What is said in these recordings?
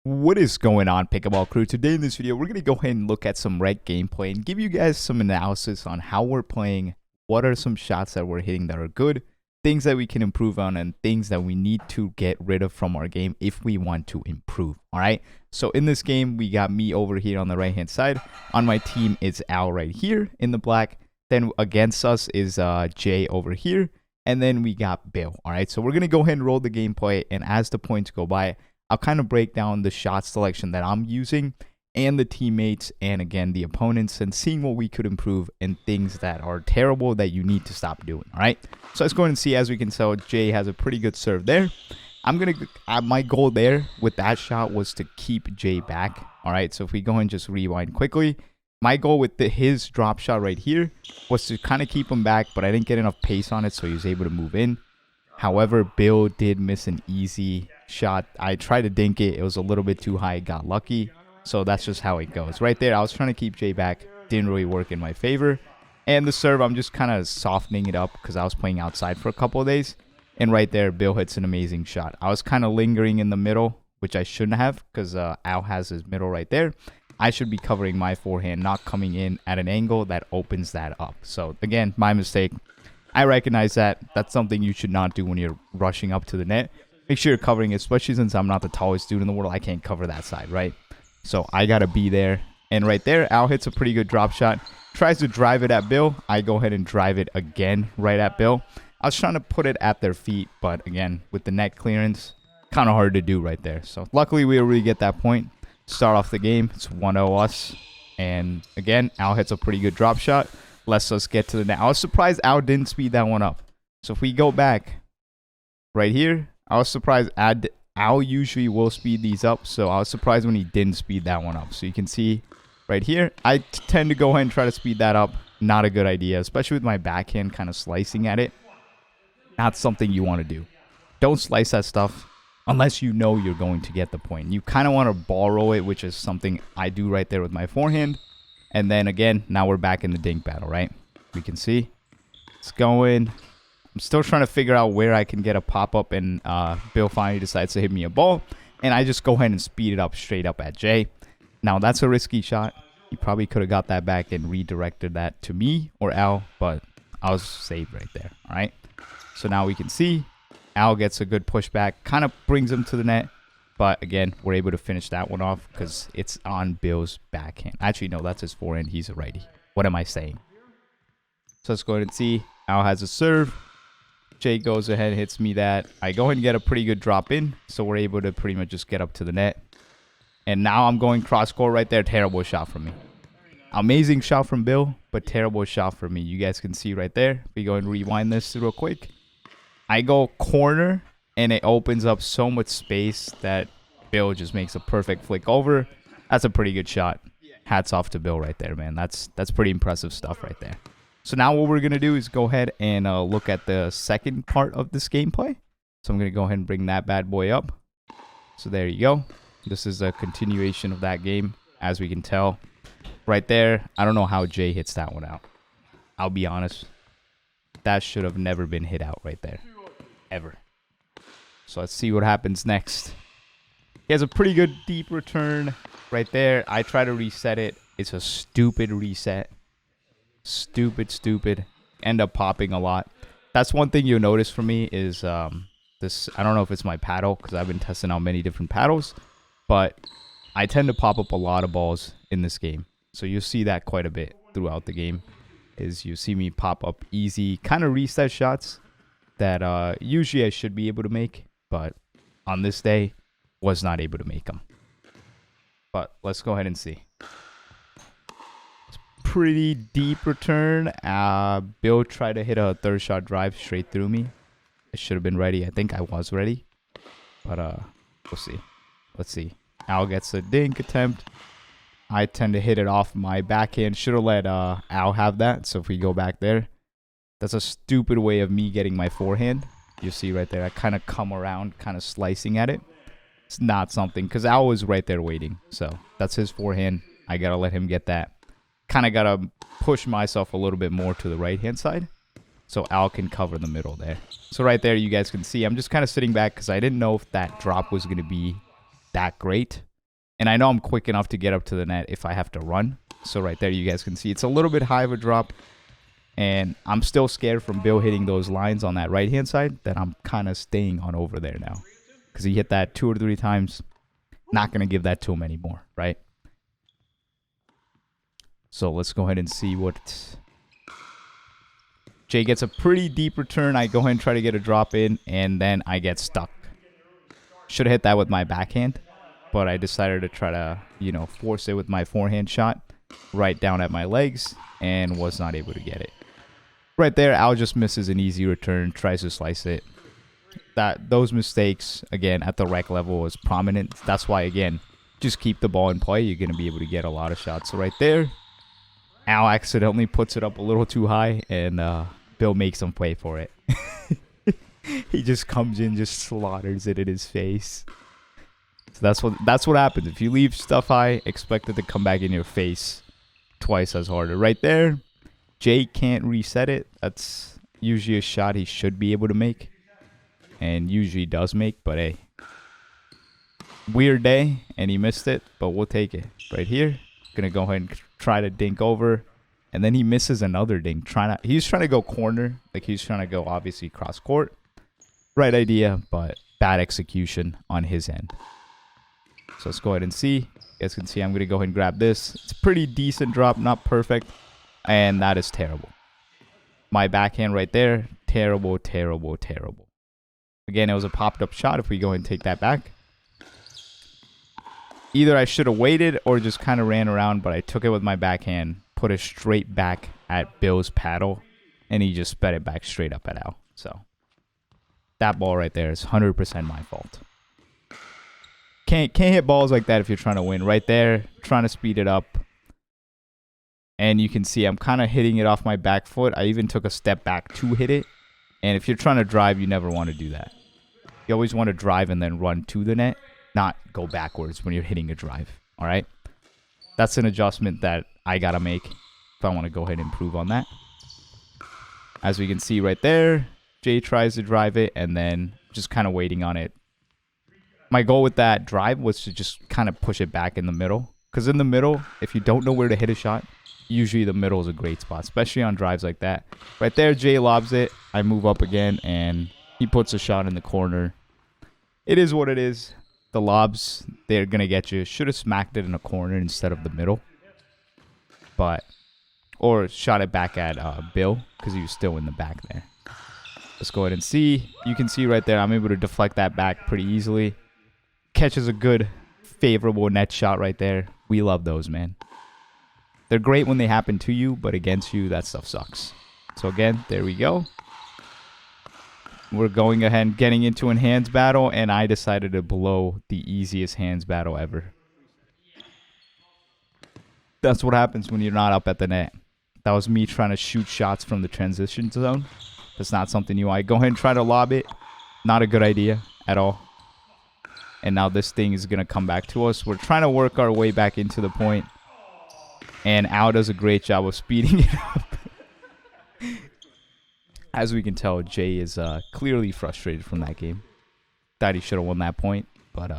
What is going on, Pickleball crew? Today in this video, we're going to go ahead and look at some right gameplay and give you guys some analysis on how we're playing, what are some shots that we're hitting that are good, things that we can improve on, and things that we need to get rid of from our game if we want to improve, all right? So in this game, we got me over here on the right-hand side. On my team, it's Al right here in the black. Then against us is Jay over here. And then we got Bill, all right? So we're going to go ahead and roll the gameplay, and as the points go by, I'll kind of break down the shot selection that I'm using and the teammates and, again, the opponents, and seeing what we could improve and things that are terrible that you need to stop doing, all right? So let's go ahead and see. As we can tell, Jay has a pretty good serve there. I'm going to my goal there with that shot was to keep Jay back, all right? So if we go and just rewind quickly, my goal with his drop shot right here was to kind of keep him back, but I didn't get enough pace on it, so he was able to move in. However, Bill did miss an easy shot. I tried to dink it. It was a little bit too high. Got lucky. So that's just how it goes. Right there, I was trying to keep Jay back. Didn't really work in my favor. And the serve, I'm just kind of softening it up because I was playing outside for a couple of days. And right there, Bill hits an amazing shot. I was kind of lingering in the middle, which I shouldn't have because Al has his middle right there. I should be covering my forehand, not coming in at an angle that opens that up. So, again, my mistake. I recognize that. That's something you should not do when you're rushing up to the net. Make sure you're covering it, especially since I'm not the tallest dude in the world. I can't cover that side, right? So I got to be there. And right there, Al hits a pretty good drop shot. Tries to drive it at Bill. I go ahead and drive it again right at Bill. I was trying to put it at their feet, but again, with the net clearance, kind of hard to do right there. So luckily, we already get that point. Start off the game. It's 1-0 us. And again, Al hits a pretty good drop shot. Lets us get to the net. I was surprised Al didn't speed that one up. So if we go back right here, I was surprised Al usually will speed these up. So I was surprised when he didn't speed that one up. So you can see right here, I tend to go ahead and try to speed that up. Not a good idea, especially with my backhand kind of slicing at it. Not something you want to do. Don't slice that stuff unless you know you're going to get the point. You kind of want to ball roll it, which is something I do right there with my forehand. And then again, now we're back in the dink battle, right? We can see it's going. I'm still trying to figure out where I can get a pop-up, and Bill finally decides to hit me a ball. And I just go ahead and speed it up straight up at Jay. Now, that's a risky shot. He probably could have got that back and redirected that to me or Al, but I was saved right there, all right? So now we can see Al gets a good pushback, kind of brings him to the net. But again, we're able to finish that one off because it's on Bill's backhand. Actually, no, that's his forehand. He's a righty. What am I saying? So let's go ahead and see. Al has a serve. Jay goes ahead and hits me that. I go ahead and get a pretty good drop in. So we're able to pretty much just get up to the net. And now I'm going cross court right there. Terrible shot from me. Amazing shot from Bill, but terrible shot from me. You guys can see right there. We go and rewind this real quick. I go corner. And it opens up so much space that Bill just makes a perfect flick over. That's a pretty good shot. Hats off to Bill right there, man. That's pretty impressive stuff right there. So now what we're going to do is go ahead and look at the second part of this gameplay. So I'm going to go ahead and bring that bad boy up. So there you go. This is a continuation of that game, as we can tell. Right there, I don't know how Jay hits that one out. I'll be honest. That should have never been hit out right there. Ever. So let's see what happens next. He has a pretty good deep return right there. I try to reset it. It's a stupid reset. Stupid. End up popping a lot. That's one thing you'll notice from me is this. I don't know if it's my paddle because I've been testing out many different paddles. But I tend to pop up a lot of balls in this game. So you'll see that quite a bit throughout the game. Is you see me pop up easy kind of reset shots that usually I should be able to make. But on this day, was not able to make them. But let's go ahead and see. It's pretty deep return. Bill tried to hit a third shot drive straight through me. I should have been ready. I think I was ready. But we'll see. Let's see. Al gets a dink attempt. I tend to hit it off my backhand. Should have let Al have that. So if we go back there, that's a stupid way of me getting my forehand. You see right there, I kind of come around, kind of slicing at it. It's not something, because Al was right there waiting. So that's his forehand. I got to let him get that. Kind of got to push myself a little bit more to the right-hand side so Al can cover the middle there. So right there, you guys can see, I'm just kind of sitting back because I didn't know if that drop was going to be that great. And I know I'm quick enough to get up to the net if I have to run. So right there, you guys can see it's a little bit high of a drop. And I'm still scared from Bill hitting those lines on that right-hand side that I'm kind of staying on over there now. Because he hit that 2 or 3 times. Not going to give that to him anymore, right? So let's go ahead and see what... Jay gets a pretty deep return. I go ahead and try to get a drop in, and then I get stuck. Should have hit that with my backhand, but I decided to try to, you know, force it with my forehand shot right down at my legs, and was not able to get it. Right there, Al just misses an easy return, tries to slice it. Those mistakes, again, at the rec level is prominent. That's why, again, just keep the ball in play. You're going to be able to get a lot of shots. So right there, Al accidentally puts it up a little too high, and Bill makes him pay for it. He just comes in, just slaughters it in his face. So that's what happens. If you leave stuff high, expect it to come back in your face twice as harder. Right there, Jay can't reset it. That's usually a shot he should be able to make. And usually does make, but hey. Weird day, and he missed it, but we'll take it. Right here, gonna go ahead and try to dink over. And then he misses another dink. He's trying to go corner. Like he's trying to go, obviously, cross court. Right idea, but bad execution on his end. So let's go ahead and see. You guys can see I'm gonna go ahead and grab this. It's a pretty decent drop, not perfect. And that is terrible. My backhand right there, terrible, terrible, terrible. Again, it was a popped up shot. If we go ahead and take that back. Either I should have waited or just kind of ran around, but I took it with my backhand, put it straight back at Bill's paddle, and he just sped it back straight up at Al. So that ball right there is 100% my fault. Can't hit balls like that if you're trying to win. Right there, trying to speed it up. And you can see I'm kind of hitting it off my back foot. I even took a step back to hit it. And if you're trying to drive, you never want to do that. You always want to drive and then run to the net, not go backwards when you're hitting a drive. All right? That's an adjustment that I got to make if I want to go ahead and improve on that. As we can see right there, Jay tries to drive it and then just kind of waiting on it. My goal with that drive was to just kind of push it back in the middle. Because in the middle, if you don't know where to hit a shot, usually the middle is a great spot, especially on drives like that. Right there, Jay lobs it. I move up again, and he puts a shot in the corner. It is what it is. The lobs, they're going to get you. Should have smacked it in the corner instead of the middle. Or shot it back at Bill, because he was still in the back there. Let's go ahead and see. You can see right there, I'm able to deflect that back pretty easily. Catches a good, favorable net shot right there. We love those, man. They're great when they happen to you, but against you, that stuff sucks. So again, there we go. We're going ahead and getting into a hands battle, and I decided to blow the easiest hands battle ever. That's what happens when you're not up at the net. That was me trying to shoot shots from the transition zone. That's not something you want. Go ahead and try to lob it. Not a good idea at all. And now this thing is going to come back to us. We're trying to work our way back into the point. And Al does a great job of speeding it up. As we can tell, Jay is clearly frustrated from that game. Thought he should have won that point. But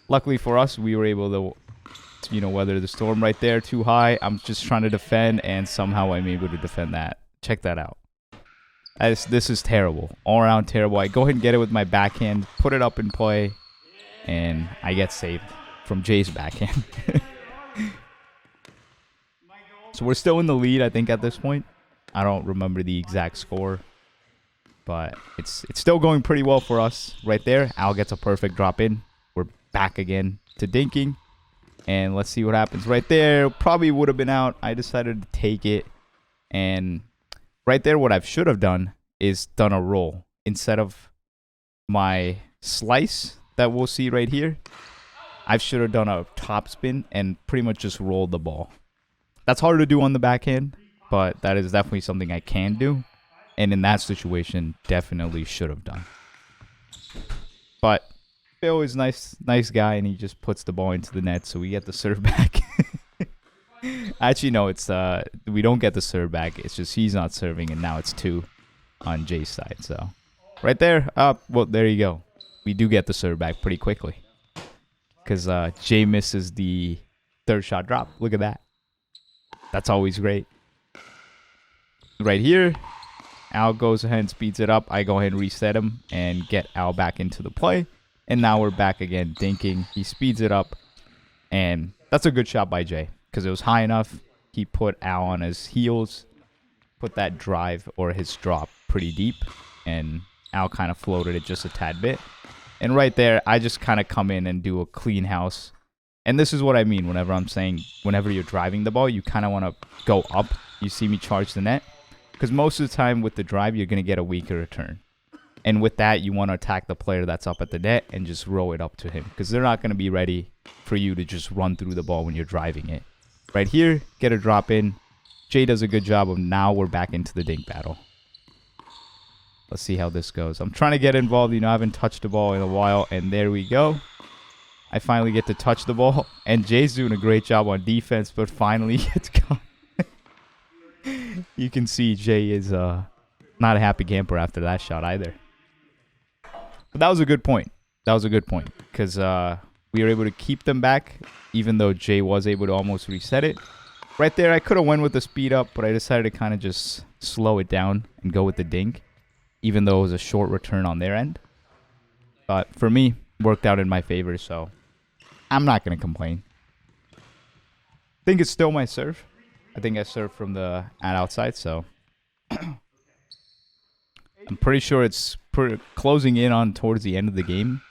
luckily for us, we were able to, you know, weather the storm right there. Too high. I'm just trying to defend, and somehow I'm able to defend that. Check that out. This is terrible. All around terrible. I go ahead and get it with my backhand, put it up in play, and I get saved from Jay's backhand. So we're still in the lead, I think, at this point. I don't remember the exact score, but it's still going pretty well for us. Right there, Al gets a perfect drop in. We're back again to dinking, and let's see what happens. Right there, probably would have been out. I decided to take it, and right there, what I should have done is done a roll. Instead of my slice that we'll see right here, I should have done a top spin and pretty much just rolled the ball. That's hard to do on the backhand, but that is definitely something I can do. And in that situation, definitely should have done. But Bill is nice guy, and he just puts the ball into the net, so we get the serve back. Actually, no, it's we don't get the serve back. It's just he's not serving, and now it's 2 on Jay's side. So right there, well, there you go. We do get the serve back pretty quickly. because Jay misses the third shot drop. Look at that. That's always great. Right here, Al goes ahead and speeds it up. I go ahead and reset him and get Al back into the play. And now we're back again dinking. He speeds it up. And that's a good shot by Jay because it was high enough. He put Al on his heels, put that drive or his drop pretty deep. And Al kind of floated it just a tad bit. And right there, I just kind of come in and do a clean house. And this is what I mean whenever I'm saying, whenever you're driving the ball, you kind of want to go up. You see me charge the net. Because most of the time with the drive, you're going to get a weaker return. And with that, you want to attack the player that's up at the net and just roll it up to him. Because they're not going to be ready for you to just run through the ball when you're driving it. Right here, get a drop in. Jay does a good job of now we're back into the dink battle. Let's see how this goes. I'm trying to get involved. You know, I haven't touched the ball in a while. And there we go. I finally get to touch the ball. And Jay's doing a great job on defense. But finally, it's gone. You can see Jay is not a happy camper after that shot either. But that was a good point. That was a good point. Because we were able to keep them back. Even though Jay was able to almost reset it. Right there, I could have went with the speed up. But I decided to kind of just slow it down and go with the dink. Even though it was a short return on their end. But for me, worked out in my favor. So I'm not going to complain. I think it's still my serve. I think I served from the outside, so I'm pretty sure it's closing in on towards the end of the game.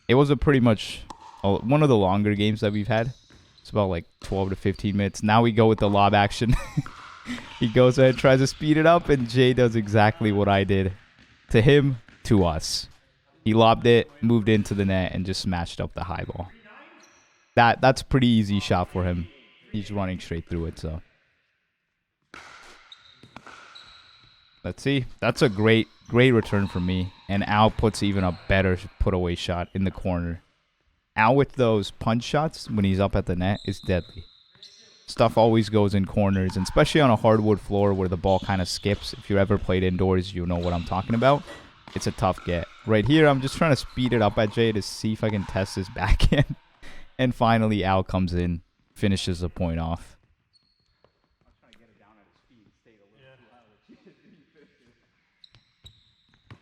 It was a pretty much one of the longer games that we've had. It's about like 12 to 15 minutes. Now we go with the lob action. He goes ahead and tries to speed it up, and Jay does exactly what I did to him, to us. He lobbed it, moved into the net, and just smashed up the high ball. That's a pretty easy shot for him. He's running straight through it, so. Let's see. That's a great return for me. And Al puts even a better put-away shot in the corner. Al with those punch shots when he's up at the net is deadly. Stuff always goes in corners, and especially on a hardwood floor where the ball kind of skips. If you ever played indoors, you know what I'm talking about. It's a tough get. Right here, I'm just trying to speed it up at Jay to see if I can test his backhand. And finally, Al comes in, finishes the point off.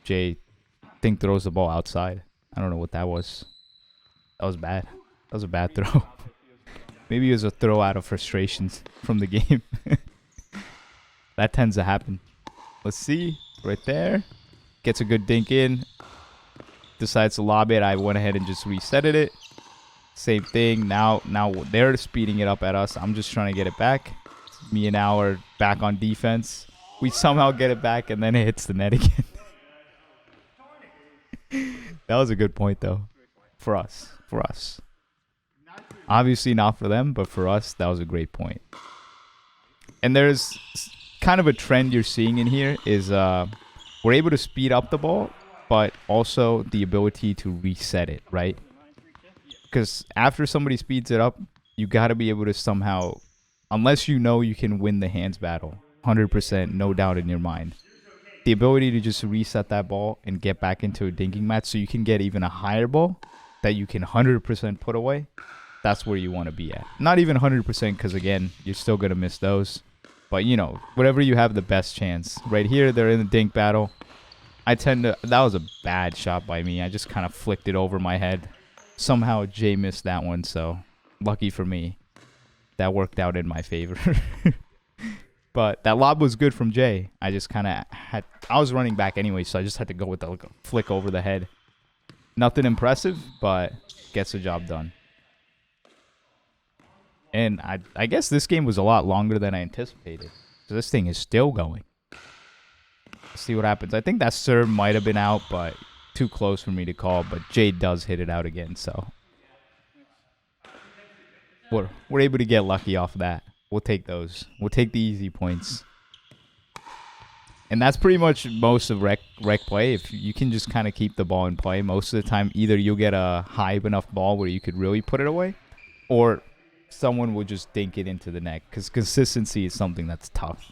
Jay, I think, throws the ball outside. I don't know what that was. That was bad. That was a bad throw. Maybe it was a throw out of frustrations from the game. That tends to happen. Let's see. Right there. Gets a good dink in. Decides to lob it. I went ahead and just resetted it. Same thing. Now they're speeding it up at us. I'm just trying to get it back. Me and Al are back on defense. We somehow get it back, and then it hits the net again. That was a good point, though. For us. Obviously not for them, but for us, that was a great point. And there's kind of a trend you're seeing in here is we're able to speed up the ball, but also the ability to reset it, right? Because after somebody speeds it up, you got to be able to somehow, unless you know you can win the hands battle, 100%, no doubt in your mind. The ability to just reset that ball and get back into a dinking match so you can get even a higher ball that you can 100% put away, that's where you want to be at. Not even 100% because, again, you're still going to miss those. But, you know, whatever you have the best chance. Right here, they're in the dink battle. That was a bad shot by me. I just kind of flicked it over my head. Somehow Jay missed that one, so lucky for me. That worked out in my favor. But that lob was good from Jay. I just kind of I was running back anyway, so I just had to go with the flick over the head. Nothing impressive, but gets the job done. And I guess this game was a lot longer than I anticipated. So this thing is still going. Let's see what happens. I think that serve might have been out, but too close for me to call. But Jay does hit it out again, so we're able to get lucky off of that. We'll take those. We'll take the easy points. And that's pretty much most of rec play. If you can just kind of keep the ball in play, most of the time either you'll get a high enough ball where you could really put it away, or someone will just dink it into the net. Because consistency is something that's tough.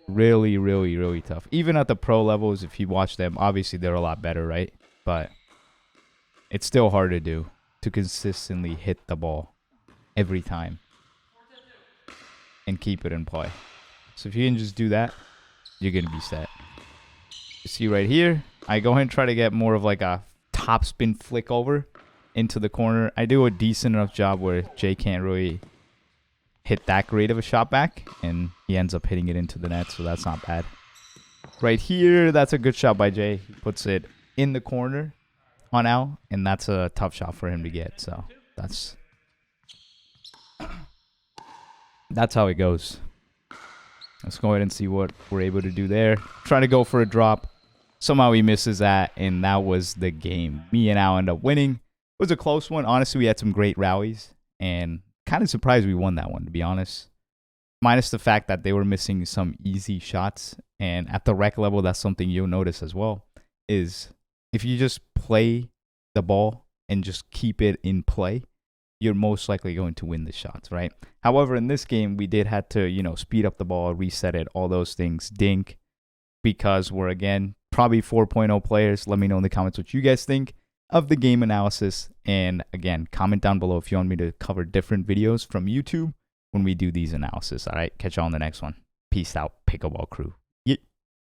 Really, really, really tough. Even at the pro levels, if you watch them, obviously they're a lot better, right? But it's still hard to do. to consistently hit the ball every time and keep it in play. So if you can just do that, you're going to be set. You see right here, I go ahead and try to get more of like a top spin flick over into the corner. I do a decent enough job where Jay can't really hit that great of a shot back, and he ends up hitting it into the net, so that's not bad. Right here, that's a good shot by Jay. He puts it in the corner on Al, and that's a tough shot for him to get, so that's how it goes. Let's go ahead and see what we're able to do there. Trying to go for a drop. Somehow he misses that, and that was the game. Me and Al end up winning. It was a close one. Honestly, we had some great rallies, and kind of surprised we won that one, to be honest. Minus the fact that they were missing some easy shots, and at the rec level, that's something you'll notice as well, is if you just play the ball and just keep it in play, you're most likely going to win the shots, right? However, in this game, we did have to, speed up the ball, reset it, all those things, dink, because we're, again, probably 4.0 players. Let me know in the comments what you guys think of the game analysis. And, again, comment down below if you want me to cover different videos from YouTube when we do these analysis. All right, catch you on the next one. Peace out, Pickleball crew.